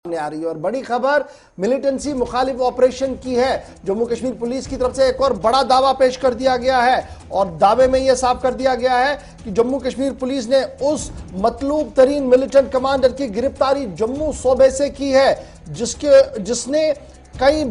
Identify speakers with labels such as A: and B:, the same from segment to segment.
A: आ रही है। और बड़ी खबर मिलिटेंसी मुखालिफ ऑपरेशन की है। जम्मू कश्मीर पुलिस की तरफ से एक और बड़ा दावा पेश कर दिया गया है और दावे में यह साफ कर दिया गया है कि जम्मू कश्मीर पुलिस ने उस मतलूब तरीन मिलिटेंट कमांडर की गिरफ्तारी जम्मू सूबे से की है जिस पर कई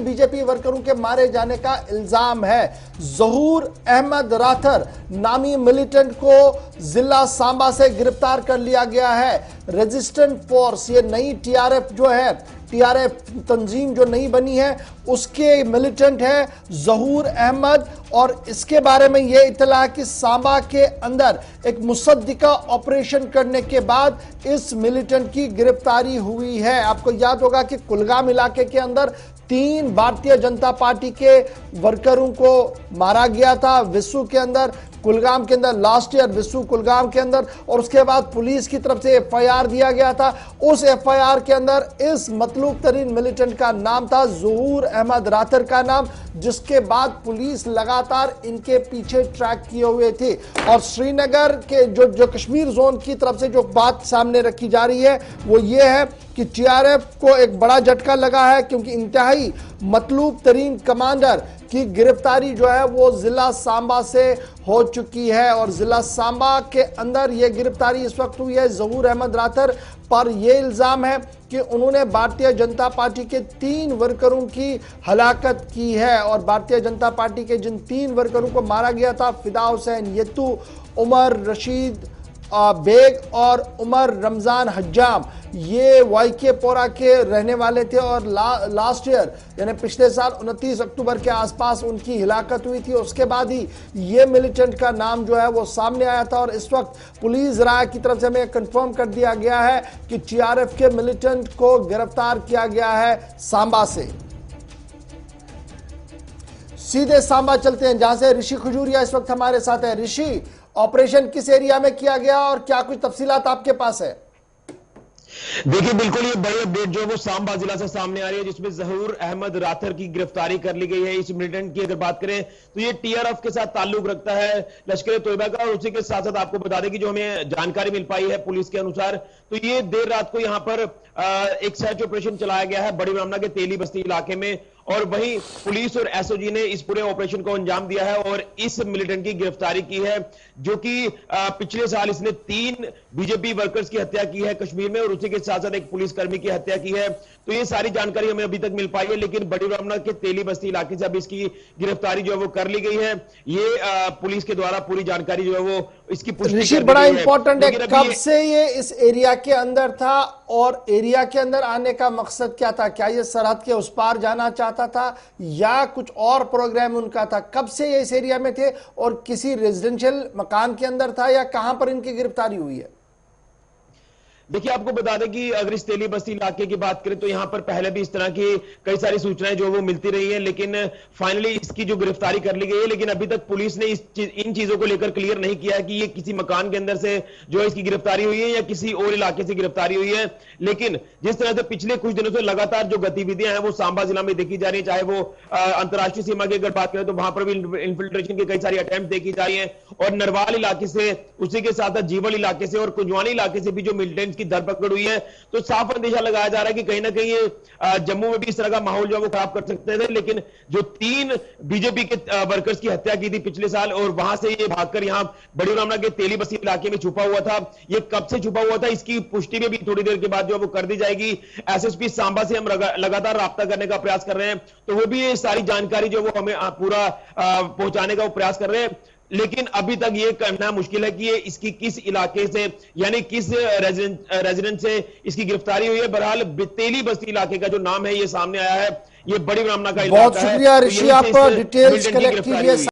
A: बीजेपी वर्करों के मारे जाने का इल्जाम है। ज़हूर अहमद राथर नामी मिलिटेंट को जिला सांबा से गिरफ्तार कर लिया गया है। रेजिस्टेंट फोर्स, ये नई टीआरएफ जो है, टीआरएफ तंजीम जो नई बनी है, उसके मिलिटेंट है ज़हूर अहमद। और इसके बारे में यह इत्तला है कि सांबा के अंदर एक मुसद्दिका ऑपरेशन करने के बाद इस मिलिटेंट की गिरफ्तारी हुई है। आपको याद होगा कि कुलगाम इलाके के अंदर 3 भारतीय जनता पार्टी के वर्करों को मारा गया था विस्सू के अंदर, कुलगाम के अंदर लास्ट ईयर विस्सू कुलगाम के अंदर। और उसके बाद पुलिस की तरफ से एफआईआर दिया गया था। उस एफआईआर के अंदर इस मतलूब तरीन मिलिटेंट का नाम था ज़हूर अहमद राथर का नाम, जिसके बाद पुलिस लगातार इनके पीछे ट्रैक किए हुए थे। और श्रीनगर के जो कश्मीर जोन की तरफ से जो बात सामने रखी जा रही है वो ये है कि टीआरएफ को एक बड़ा झटका लगा है, क्योंकि इंतहाई मतलूब तरीन कमांडर की गिरफ्तारी जो है वो जिला सांबा से हो चुकी है। और जिला सांबा के अंदर यह गिरफ्तारी इस वक्त हुई है ज़हूर अहमद राथर पर। यह इल्जाम है कि उन्होंने भारतीय जनता पार्टी के 3 वर्करों की हलाकत की है। और भारतीय जनता पार्टी के जिन 3 वर्करों को मारा गया था, फिदा हुसैन यत्तू, उमर रशीद बेग और उमर रमजान हज्जाम, ये वाईके पोरा के रहने वाले थे। और लास्ट ईयर यानी पिछले साल 29 अक्टूबर के आसपास उनकी हिलाकत हुई थी। उसके बाद ही ये मिलिटेंट का नाम जो है वो सामने आया था। और इस वक्त पुलिस राय की तरफ से हमें कंफर्म कर दिया गया है कि टीआरएफ के मिलिटेंट को गिरफ्तार किया गया है सांबा से। सीधे सांबा चलते हैं जहां से ऋषि खजूरिया इस वक्त हमारे साथ है। ऋषि, ऑपरेशन किस एरिया में किया गया और क्या कुछ तफसीलात आपके पास है?
B: देखिए, बिल्कुल ये बड़ी अपडेट जो है वो सांबा जिला से सामने आ रही है, जिसमें ज़हूर अहमद राथर की गिरफ्तारी कर ली गई है। इस मिलिटेंट की अगर बात करें तो ये टीआरएफ के साथ ताल्लुक रखता है, लश्कर तोयबा का। और उसी के साथ साथ आपको बता दें कि जो हमें जानकारी मिल पाई है पुलिस के अनुसार, तो ये देर रात को यहां पर एक सर्च ऑपरेशन चलाया गया है बड़ी ब्राह्मणा के तेली बस्ती इलाके में। और वहीं पुलिस और एसओजी ने इस पूरे ऑपरेशन को अंजाम दिया है और इस मिलिटेंट की गिरफ्तारी की है, जो कि पिछले साल इसने 3 बीजेपी वर्कर्स की हत्या की है कश्मीर में, और उसी के साथ साथ एक पुलिसकर्मी की हत्या की है। तो ये सारी जानकारी हमें अभी तक मिल पाई है, लेकिन बड़ी ब्राह्मणा के तेली बस्ती इलाके से अब इसकी गिरफ्तारी जो है वो कर ली गई है। ये पुलिस के द्वारा पूरी जानकारी जो है वो इसकी पुष्टि
A: बड़ा इंपॉर्टेंट है, कब से ये इस एरिया के अंदर था और एरिया के अंदर आने का मकसद क्या था? क्या ये सरहद के उस पार जाना चाहता था या कुछ और प्रोग्राम उनका था? कब से ये इस एरिया में थे और किसी रेजिडेंशियल मकान के अंदर था या कहां पर इनकी गिरफ्तारी हुई है?
B: देखिए, आपको बता दें कि अगर इस तेली बस्ती इलाके की बात करें तो यहां पर पहले भी इस तरह की कई सारी सूचनाएं जो वो मिलती रही हैं, लेकिन फाइनली इसकी जो गिरफ्तारी कर ली गई है। लेकिन अभी तक पुलिस ने इन चीजों को लेकर क्लियर नहीं किया है कि ये किसी मकान के अंदर से जो है इसकी गिरफ्तारी हुई है या किसी और इलाके से गिरफ्तारी हुई है। लेकिन जिस तरह से पिछले कुछ दिनों से लगातार जो गतिविधियां हैं वो सांबा जिला में देखी जा रही है, चाहे वो अंतर्राष्ट्रीय सीमा की अगर बात करें तो वहां पर भी इन्फिल्ट्रेशन की कई सारी अटेम्प्ट देखी जा रही है। और नरवाल इलाके से, उसी के साथ जीवल इलाके से और कुंजवानी इलाके से भी जो मिलिटेंट की धरपकड़ हुई है। तो साफ अंदेशा लगाया जा रहा है कि कहीं ना कहीं ये जम्मू में भी इस तरह का माहौल जो है वो खराब कर सकते थे। लेकिन जो 3 बीजेपी के वर्कर्स की हत्या की थी पिछले साल और वहां से ये भागकर यहां बड़ी ब्राह्मणा के तेली बस्ती इलाके में छुपा हुआ था, ये कब से छुपा हुआ था इसकी पुष्टि में भी थोड़ी देर के बाद जो है वो कर दी जाएगी। एसएसपी सांबा से हम लगातार राब्ता करने का प्रयास कर रहे हैं, तो वो भी ये सारी जानकारी जो वो हमें पूरा पहुंचाने का प्रयास कर रहे हैं। लेकिन अभी तक ये करना मुश्किल है कि ये इसकी किस इलाके से यानी किस रेजिडेंट से इसकी गिरफ्तारी हुई है। बहरहाल तेली बस्ती इलाके का जो नाम है ये सामने आया है, ये बड़ी ब्राह्मणा का इलाका है।
A: बहुत शुक्रिया ऋषि, आप डिटेल्स कलेक्ट कीजिए।